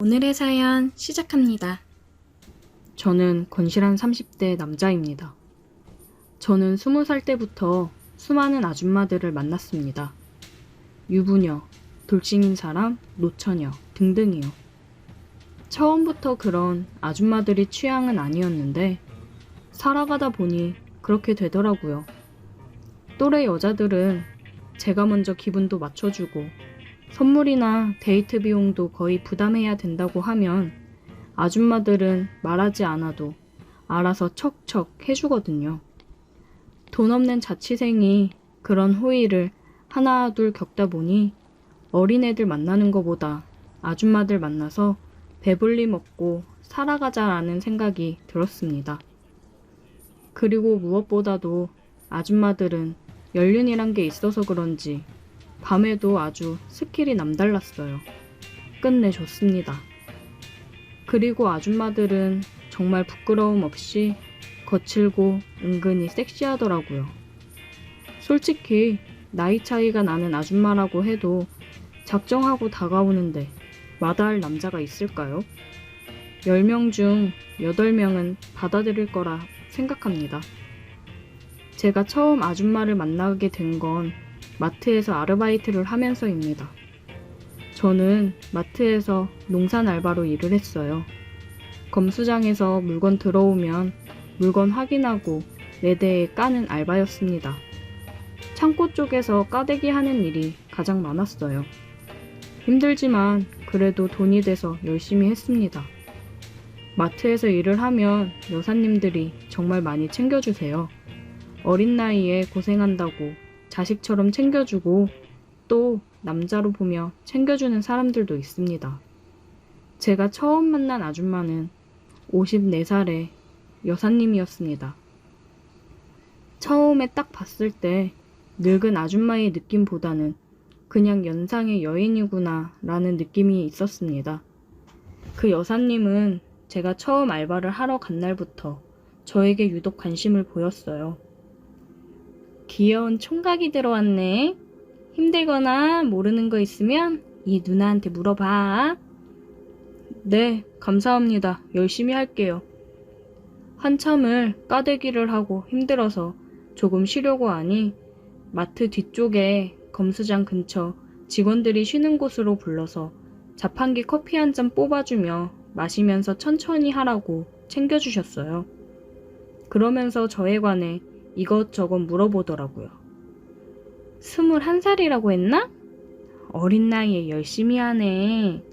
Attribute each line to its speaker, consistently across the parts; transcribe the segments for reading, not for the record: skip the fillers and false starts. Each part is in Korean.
Speaker 1: 오늘의 사연 시작합니다.
Speaker 2: 저는 건실한 30대 남자입니다. 저는 20살 때부터 수많은 아줌마들을 만났습니다. 유부녀, 돌싱인 사람, 노처녀 등등이요. 처음부터 그런 아줌마들이 취향은 아니었는데 살아가다 보니 그렇게 되더라고요. 또래 여자들은 제가 먼저 기분도 맞춰주고 선물이나 데이트 비용도 거의 부담해야 된다고 하면 아줌마들은 말하지 않아도 알아서 척척 해주거든요. 돈 없는 자취생이 그런 호의를 하나 둘 겪다 보니 어린애들 만나는 것보다 아줌마들 만나서 배불리 먹고 살아가자라는 생각이 들었습니다. 그리고 무엇보다도 아줌마들은 연륜이란 게 있어서 그런지 밤에도 아주 스킬이 남달랐어요. 끝내줬습니다. 그리고 아줌마들은 정말 부끄러움 없이 거칠고 은근히 섹시하더라고요. 솔직히 나이 차이가 나는 아줌마라고 해도 작정하고 다가오는데 마다할 남자가 있을까요? 10명 중 8명은 받아들일 거라 생각합니다. 제가 처음 아줌마를 만나게 된 건 마트에서 아르바이트를 하면서입니다. 저는 마트에서 농산 알바로 일을 했어요. 검수장에서 물건 들어오면 물건 확인하고 매대에 까는 알바였습니다. 창고 쪽에서 까대기 하는 일이 가장 많았어요. 힘들지만 그래도 돈이 돼서 열심히 했습니다. 마트에서 일을 하면 여사님들이 정말 많이 챙겨주세요. 어린 나이에 고생한다고 자식처럼 챙겨주고 또 남자로 보며 챙겨주는 사람들도 있습니다. 제가 처음 만난 아줌마는 54살의 여사님이었습니다. 처음에 딱 봤을 때 늙은 아줌마의 느낌보다는 그냥 연상의 여인이구나 라는 느낌이 있었습니다. 그 여사님은 제가 처음 알바를 하러 간 날부터 저에게 유독 관심을 보였어요. 귀여운 총각이 들어왔네. 힘들거나 모르는 거 있으면 이 누나한테 물어봐. 네, 감사합니다. 열심히 할게요. 한참을 까대기를 하고 힘들어서 조금 쉬려고 하니 마트 뒤쪽에 검수장 근처 직원들이 쉬는 곳으로 불러서 자판기 커피 한 잔 뽑아주며 마시면서 천천히 하라고 챙겨주셨어요. 그러면서 저에 관해 이것저것 물어보더라고요. 21살이라고 했나? 어린 나이에 열심히 하네.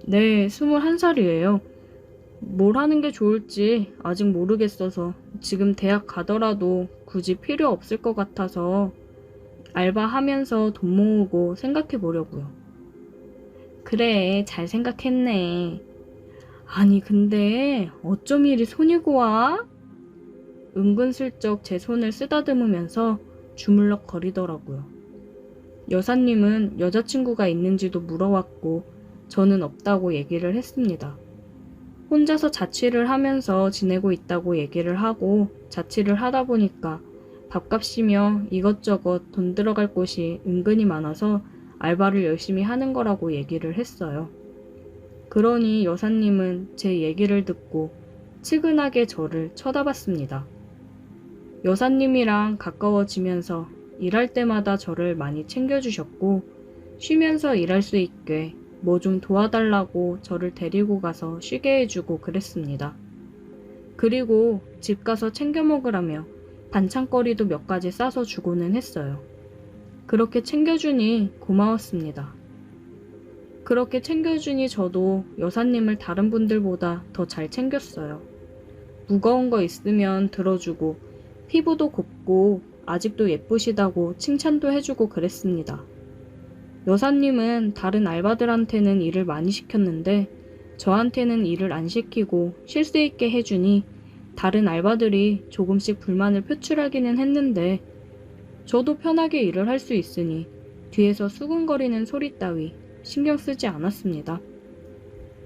Speaker 2: 네, 21살이에요. 뭘 하는 게 좋을지 아직 모르겠어서 지금 대학 가더라도 굳이 필요 없을 것 같아서 알바하면서 돈 모으고 생각해 보려고요. 그래, 잘 생각했네. 아니, 근데 어쩜 이리 손이 고와? 은근슬쩍 제 손을 쓰다듬으면서 주물럭 거리더라고요. 여사님은 여자친구가 있는지도 물어왔고 저는 없다고 얘기를 했습니다. 혼자서 자취를 하면서 지내고 있다고 얘기를 하고 자취를 하다 보니까 밥값이며 이것저것 돈 들어갈 곳이 은근히 많아서 알바를 열심히 하는 거라고 얘기를 했어요. 그러니 여사님은 제 얘기를 듣고 측은하게 저를 쳐다봤습니다. 여사님이랑 가까워지면서 일할 때마다 저를 많이 챙겨주셨고 쉬면서 일할 수 있게 뭐 좀 도와달라고 저를 데리고 가서 쉬게 해주고 그랬습니다. 그리고 집 가서 챙겨 먹으라며 반찬거리도 몇 가지 싸서 주고는 했어요. 그렇게 챙겨주니 고마웠습니다. 그렇게 챙겨주니 저도 여사님을 다른 분들보다 더 잘 챙겼어요. 무거운 거 있으면 들어주고 피부도 곱고 아직도 예쁘시다고 칭찬도 해주고 그랬습니다. 여사님은 다른 알바들한테는 일을 많이 시켰는데 저한테는 일을 안 시키고 쉴 수 있게 해주니 다른 알바들이 조금씩 불만을 표출하기는 했는데 저도 편하게 일을 할 수 있으니 뒤에서 수근거리는 소리 따위 신경 쓰지 않았습니다.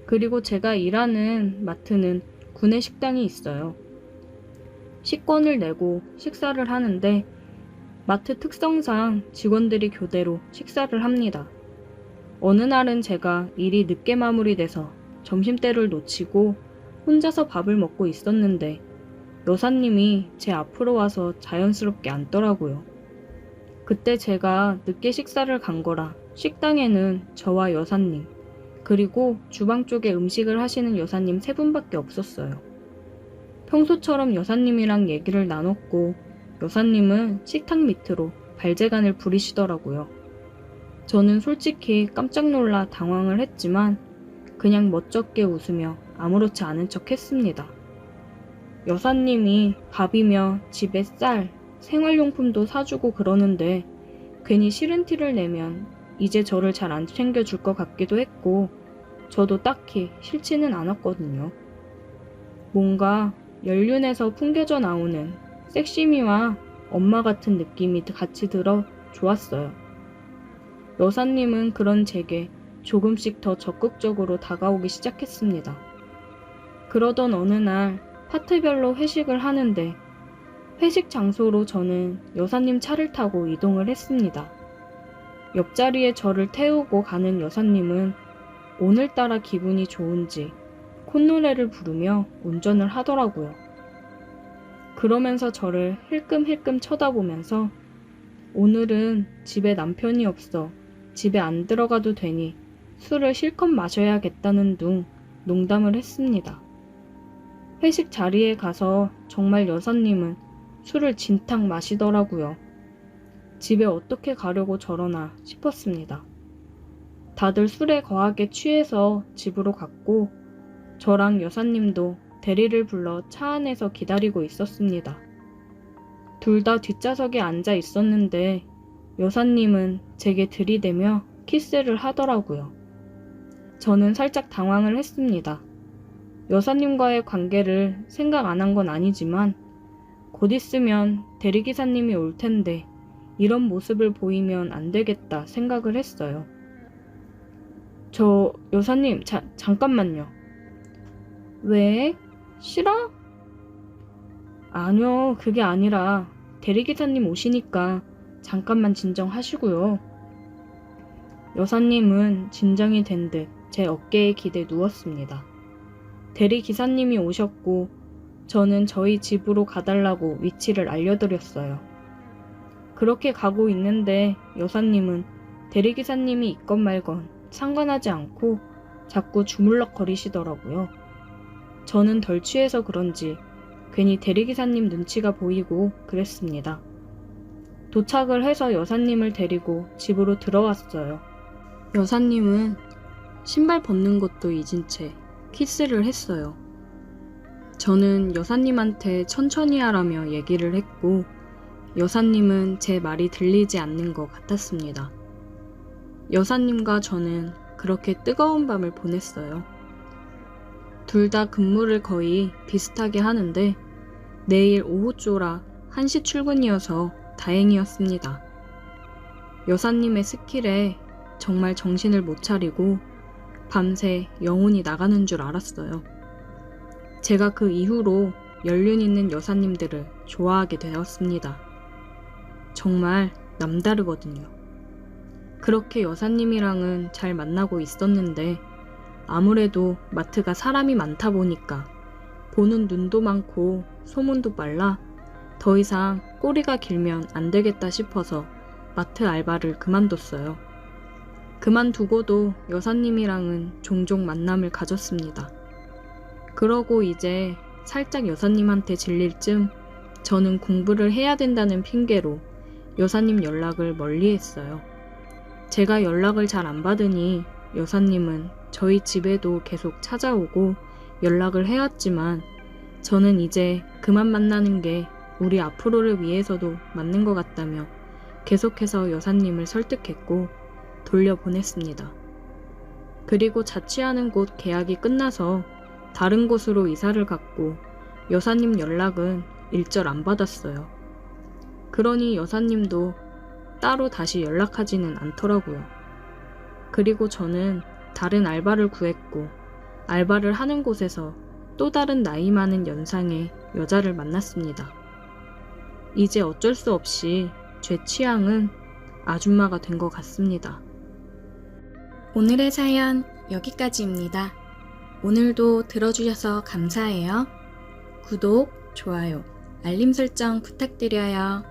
Speaker 2: 그리고 제가 일하는 마트는 구내 식당이 있어요. 식권을 내고 식사를 하는데 마트 특성상 직원들이 교대로 식사를 합니다. 어느 날은 제가 일이 늦게 마무리돼서 점심때를 놓치고 혼자서 밥을 먹고 있었는데 여사님이 제 앞으로 와서 자연스럽게 앉더라고요. 그때 제가 늦게 식사를 간 거라 식당에는 저와 여사님, 그리고 주방 쪽에 음식을 하시는 여사님 세 분밖에 없었어요. 평소처럼 여사님이랑 얘기를 나눴고 여사님은 식탁 밑으로 발재간을 부리시더라고요. 저는 솔직히 깜짝 놀라 당황을 했지만 그냥 멋쩍게 웃으며 아무렇지 않은 척 했습니다. 여사님이 밥이며 집에 쌀, 생활용품도 사주고 그러는데 괜히 싫은 티를 내면 이제 저를 잘 안 챙겨줄 것 같기도 했고 저도 딱히 싫지는 않았거든요. 뭔가 연륜에서 풍겨져 나오는 섹시미와 엄마 같은 느낌이 같이 들어 좋았어요. 여사님은 그런 제게 조금씩 더 적극적으로 다가오기 시작했습니다. 그러던 어느 날 파트별로 회식을 하는데 회식 장소로 저는 여사님 차를 타고 이동을 했습니다. 옆자리에 저를 태우고 가는 여사님은 오늘따라 기분이 좋은지 콧노래를 부르며 운전을 하더라고요. 그러면서 저를 힐끔힐끔 쳐다보면서 오늘은 집에 남편이 없어 집에 안 들어가도 되니 술을 실컷 마셔야겠다는 둥 농담을 했습니다. 회식 자리에 가서 정말 여사님은 술을 진탕 마시더라고요. 집에 어떻게 가려고 저러나 싶었습니다. 다들 술에 거하게 취해서 집으로 갔고 저랑 여사님도 대리를 불러 차 안에서 기다리고 있었습니다. 둘 다 뒷좌석에 앉아 있었는데 여사님은 제게 들이대며 키스를 하더라고요. 저는 살짝 당황을 했습니다. 여사님과의 관계를 생각 안 한 건 아니지만 곧 있으면 대리기사님이 올 텐데 이런 모습을 보이면 안 되겠다 생각을 했어요. 저 여사님 잠깐만요. 왜? 싫어? 아니요, 그게 아니라 대리기사님 오시니까 잠깐만 진정하시고요. 여사님은 진정이 된 듯 제 어깨에 기대 누웠습니다. 대리기사님이 오셨고 저는 저희 집으로 가달라고 위치를 알려드렸어요. 그렇게 가고 있는데 여사님은 대리기사님이 있건 말건 상관하지 않고 자꾸 주물럭거리시더라고요. 저는 덜 취해서 그런지 괜히 대리기사님 눈치가 보이고 그랬습니다. 도착을 해서 여사님을 데리고 집으로 들어왔어요. 여사님은 신발 벗는 것도 잊은 채 키스를 했어요. 저는 여사님한테 천천히 하라며 얘기를 했고 여사님은 제 말이 들리지 않는 것 같았습니다. 여사님과 저는 그렇게 뜨거운 밤을 보냈어요. 둘 다 근무를 거의 비슷하게 하는데 내일 오후조라 1시 출근이어서 다행이었습니다. 여사님의 스킬에 정말 정신을 못 차리고 밤새 영혼이 나가는 줄 알았어요. 제가 그 이후로 연륜 있는 여사님들을 좋아하게 되었습니다. 정말 남다르거든요. 그렇게 여사님이랑은 잘 만나고 있었는데 아무래도 마트가 사람이 많다 보니까 보는 눈도 많고 소문도 빨라 더 이상 꼬리가 길면 안 되겠다 싶어서 마트 알바를 그만뒀어요. 그만두고도 여사님이랑은 종종 만남을 가졌습니다. 그러고 이제 살짝 여사님한테 질릴 쯤 저는 공부를 해야 된다는 핑계로 여사님 연락을 멀리했어요. 제가 연락을 잘 안 받으니 여사님은 저희 집에도 계속 찾아오고 연락을 해왔지만 저는 이제 그만 만나는 게 우리 앞으로를 위해서도 맞는 것 같다며 계속해서 여사님을 설득했고 돌려보냈습니다. 그리고 자취하는 곳 계약이 끝나서 다른 곳으로 이사를 갔고 여사님 연락은 일절 안 받았어요. 그러니 여사님도 따로 다시 연락하지는 않더라고요. 그리고 저는 다른 알바를 구했고 알바를 하는 곳에서 또 다른 나이 많은 연상의 여자를 만났습니다. 이제 어쩔 수 없이 제 취향은 아줌마가 된 것 같습니다.
Speaker 1: 오늘의 사연 여기까지입니다. 오늘도 들어주셔서 감사해요. 구독, 좋아요, 알림 설정 부탁드려요.